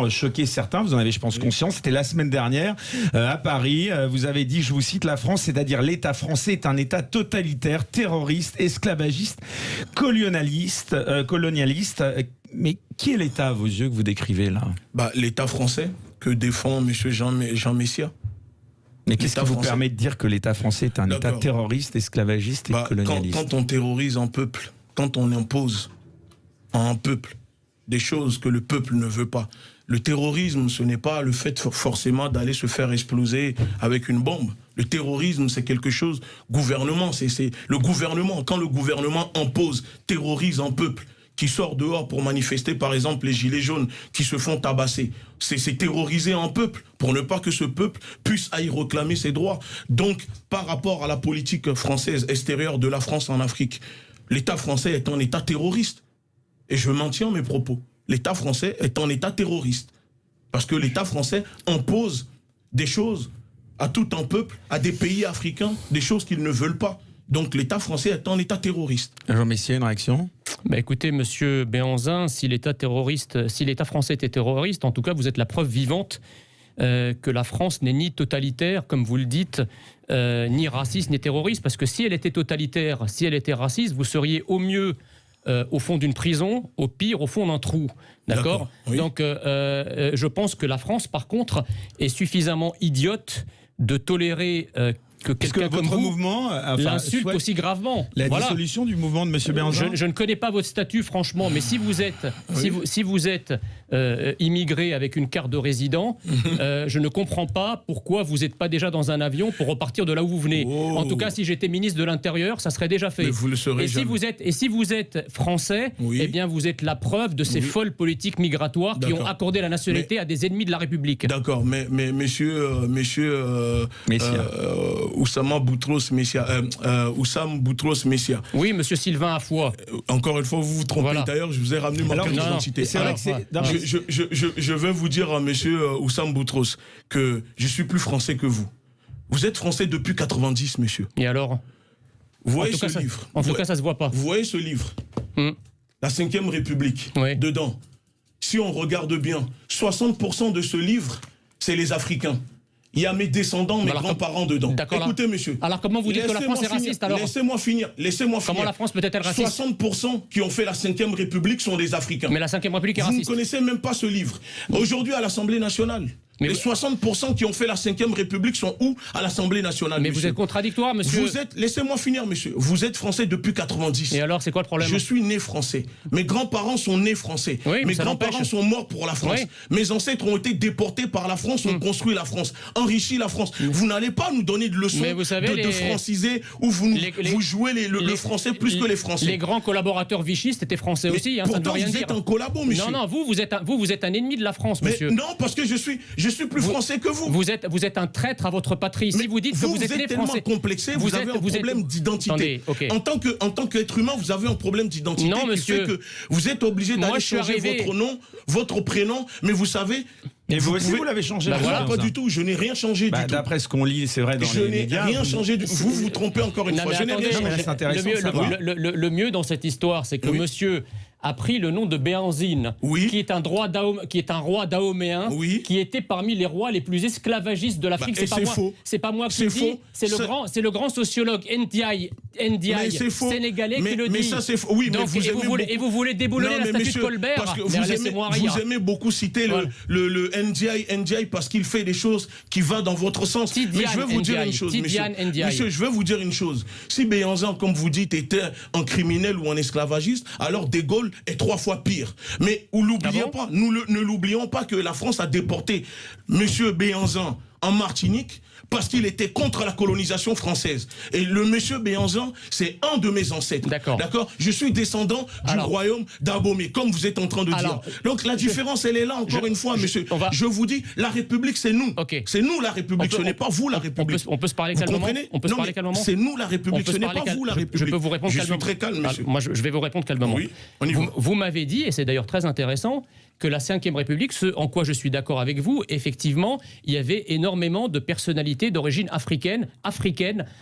choqué certains, vous en avez je pense conscience, c'était la semaine dernière à Paris, vous avez dit, je vous cite, la France, c'est-à-dire l'État français est un État totalitaire, terroriste, esclavagiste, colonialiste, mais qui est l'État à vos yeux que vous décrivez là? L'État français que défend M. Jean Messia. Mais qu'est-ce qui vous permet de dire que l'État français est un État terroriste, esclavagiste et colonialiste? Quand on terrorise un peuple, quand on impose à un peuple des choses que le peuple ne veut pas, le terrorisme, ce n'est pas le fait forcément d'aller se faire exploser avec une bombe. Le terrorisme, c'est quelque chose, gouvernement, c'est le gouvernement. Quand le gouvernement impose, terrorise un peuple qui sort dehors pour manifester, par exemple, les gilets jaunes qui se font tabasser, c'est terroriser un peuple pour ne pas que ce peuple puisse y réclamer ses droits. Donc, par rapport à la politique française extérieure de la France en Afrique, l'État français est un État terroriste. Et je maintiens mes propos. L'État français est un État terroriste. Parce que l'État français impose des choses à tout un peuple, à des pays africains, des choses qu'ils ne veulent pas. Donc l'État français est un État terroriste. Jean Messia, une réaction? Écoutez, monsieur Béhanzin, si l'État français était terroriste, en tout cas, vous êtes la preuve vivante que la France n'est ni totalitaire, comme vous le dites, ni raciste, ni terroriste. Parce que si elle était totalitaire, si elle était raciste, vous seriez au mieux au fond d'une prison, au pire au fond d'un trou. D'accord, oui. Donc je pense que la France, par contre, est suffisamment idiote de tolérer que quelqu'un comme vous mouvement l'insulte aussi gravement. La dissolution du mouvement de M. Béhanzin. Je ne connais pas votre statut, franchement, mais si vous êtes, si vous êtes immigré avec une carte de résident, je ne comprends pas pourquoi vous n'êtes pas déjà dans un avion pour repartir de là où vous venez. En tout cas, si j'étais ministre de l'Intérieur, ça serait déjà fait. Mais vous le serez jamais. Si vous êtes français, eh bien vous être la preuve de ces folles politiques migratoires qui ont accordé la nationalité à des ennemis de la République. D'accord, mais monsieur Oussama Boutros Messia, Oussam Boutros Messia. Oui, monsieur Sylvain Afoua. Encore une fois, vous vous trompez. Voilà. D'ailleurs, je vous ai ramené ma carte d'identité. Je vais vous dire à monsieur Oussam Boutros que je suis plus français que vous. Vous êtes français depuis 90, monsieur. Et alors? Vous voyez ce livre? En tout cas, ça se voit pas. Vous voyez ce livre? La 5e République. Oui. Dedans. Si on regarde bien, 60% de ce livre, c'est les Africains. Il y a mes descendants, mes grands-parents dedans. Écoutez, monsieur. Alors comment vous dites que la France est raciste alors? Laissez-moi finir. Comment la France peut-être raciste? 60% qui ont fait la 5e République sont des Africains. Mais la 5e République est raciste. Vous ne connaissez même pas ce livre. Aujourd'hui, à l'Assemblée nationale, les 60% qui ont fait la 5e République sont où? À l'Assemblée nationale. Mais monsieur, vous êtes contradictoire, monsieur. Laissez-moi finir, monsieur. Vous êtes français depuis 90. Et alors, c'est quoi le problème? Je suis né français. Mes grands-parents sont nés français. Oui, mes grands-parents sont morts pour la France. Oui. Mes ancêtres ont été déportés par la France, ont construit la France, enrichi la France. Vous n'allez pas nous donner de leçons de franciser où vous jouez le français plus que les Français. Les grands collaborateurs vichistes étaient français aussi. Pourtant, ça ne veut rien dire. Vous êtes un collabo, monsieur. Non, vous êtes un ennemi de la France, monsieur. Non, parce que je suis plus français que vous. Vous êtes un traître à votre patrie. Si vous dites que vous êtes né français, vous êtes tellement complexé, vous avez un problème d'identité. En tant qu'être humain, vous avez un problème d'identité. Non, monsieur. Qui fait que vous êtes obligé d'aller changer votre nom, votre prénom, mais vous savez. Et vous aussi, vous l'avez changé? Pas du tout. Je n'ai rien changé du tout. D'après ce qu'on lit, c'est vrai dans les médias. Je n'ai rien changé du tout. Vous vous trompez encore une fois. Je n'ai rien changé. Le mieux dans cette histoire, c'est que monsieur a pris le nom de Béhanzine, qui est un roi dahoméen, qui était parmi les rois les plus esclavagistes de l'Afrique. C'est pas moi qui le dis, c'est le grand sociologue Ndiaye sénégalais qui le dit. Mais ça c'est faux. Oui, donc, et vous voulez déboulonner la statue de Colbert? Parce que vous aimez beaucoup citer le Ndiaye parce qu'il fait des choses qui vont dans votre sens. Mais je vais vous dire une chose, monsieur, je vais vous dire une chose. Si Béhanzin, comme vous dites, était un criminel ou un esclavagiste, alors De Gaulle est 3 fois pire. Mais ne l'oublions pas que la France a déporté monsieur Béhanzin en Martinique parce qu'il était contre la colonisation française. Et le monsieur Béhanzin, c'est un de mes ancêtres. D'accord. Je suis descendant du royaume d'Abomey, comme vous êtes en train de dire. Donc la différence, elle est là, encore une fois, monsieur. Je vous dis, la République, c'est nous. C'est nous la République, ce n'est pas vous la République. On peut se parler calmement? C'est nous la République, ce n'est pas vous la République. Je peux vous répondre calmement. Je suis très calme, monsieur. Moi, je vais vous répondre calmement. Oui, on y va. Vous m'avez dit, et c'est d'ailleurs très intéressant, que la Ve République, ce en quoi je suis d'accord avec vous, effectivement, il y avait énormément de personnalités d'origine africaine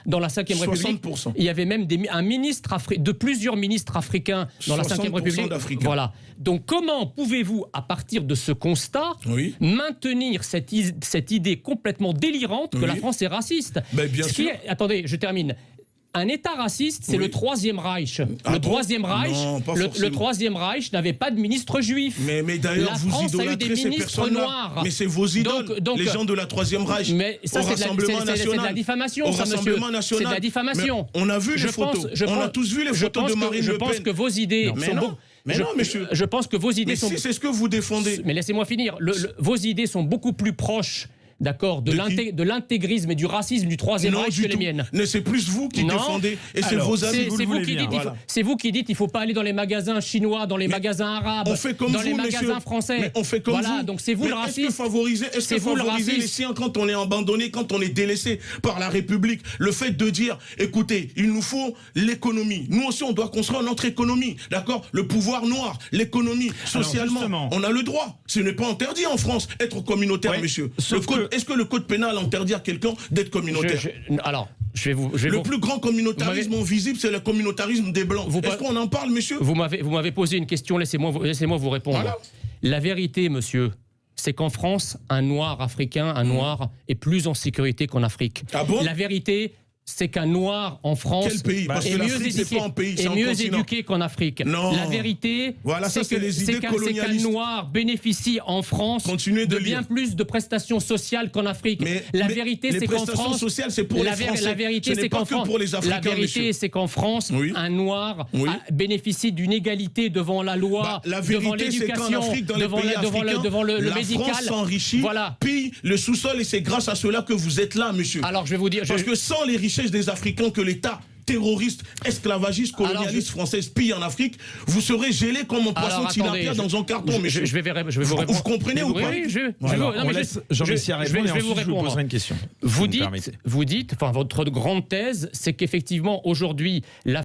dans la Ve République. 60%. Il y avait même de plusieurs ministres africains dans la Ve République. Voilà. Donc comment pouvez-vous, à partir de ce constat, maintenir cette idée complètement délirante que la France est raciste? Bien sûr. Attendez, je termine. Un État raciste, c'est le Troisième Reich. Le Troisième Reich n'avait pas de ministre juif. Mais d'ailleurs, vous idolâtrez ces personnes-là. Noirs. Mais c'est vos idoles, donc, les gens de la Troisième Reich. Mais ça, c'est de la diffamation, ça, monsieur. C'est de la diffamation. On a vu les photos. On a tous vu les photos de Marine Le Pen. Je pense que vos idées sont... Mais non, monsieur. Je pense que vos idées sont... Mais si c'est ce que vous défendez. Mais laissez-moi finir. Vos idées sont beaucoup plus proches... D'accord, de l'intégrisme et du racisme du Troisième Reich que les miennes. Mais c'est plus vous qui défendez, et c'est vos amis. C'est vous qui dites qu'il ne faut pas aller dans les magasins chinois, dans les magasins arabes, dans les magasins français. Mais on fait comme vous. Donc c'est vous le raciste. Est-ce que favoriser les siens quand on est abandonné, quand on est délaissé par la République? Le fait de dire, écoutez, il nous faut l'économie. Nous aussi, on doit construire notre économie, d'accord? Le pouvoir noir, l'économie, socialement, on a le droit. Ce n'est pas interdit en France, être communautaire, monsieur. Est-ce que le code pénal interdit à quelqu'un d'être communautaire? Le plus grand communautarisme visible, c'est le communautarisme des Blancs. Est-ce qu'on en parle, monsieur? Vous m'avez posé une question, laissez-moi vous répondre. Voilà. La vérité, monsieur, c'est qu'en France, un noir africain, un noir est plus en sécurité qu'en Afrique. Ah bon? La vérité, c'est qu'un noir en France est mieux éduqué qu'en Afrique. Non. La vérité, c'est qu'un noir bénéficie en France de bien plus de prestations sociales qu'en Afrique. La vérité, c'est qu'en France, sociales, c'est pour les Français. La vérité, c'est qu'en France, un noir bénéficie d'une égalité devant la loi, devant l'éducation, devant le médical. La France s'enrichit, pille le sous-sol, et c'est grâce à cela que vous êtes là, monsieur. Alors, je vais vous dire... Parce que sans les richesses des Africains que l'État terroriste, esclavagiste, colonialiste français pille en Afrique, vous serez gelé comme un poisson tilapia dans un carton. Je vais vous répondre. Vous comprenez ou pas? Oui, on laisse Jean-Messia répondre et ensuite je vous poserai une question. Vous dites, enfin votre grande thèse, c'est qu'effectivement aujourd'hui, la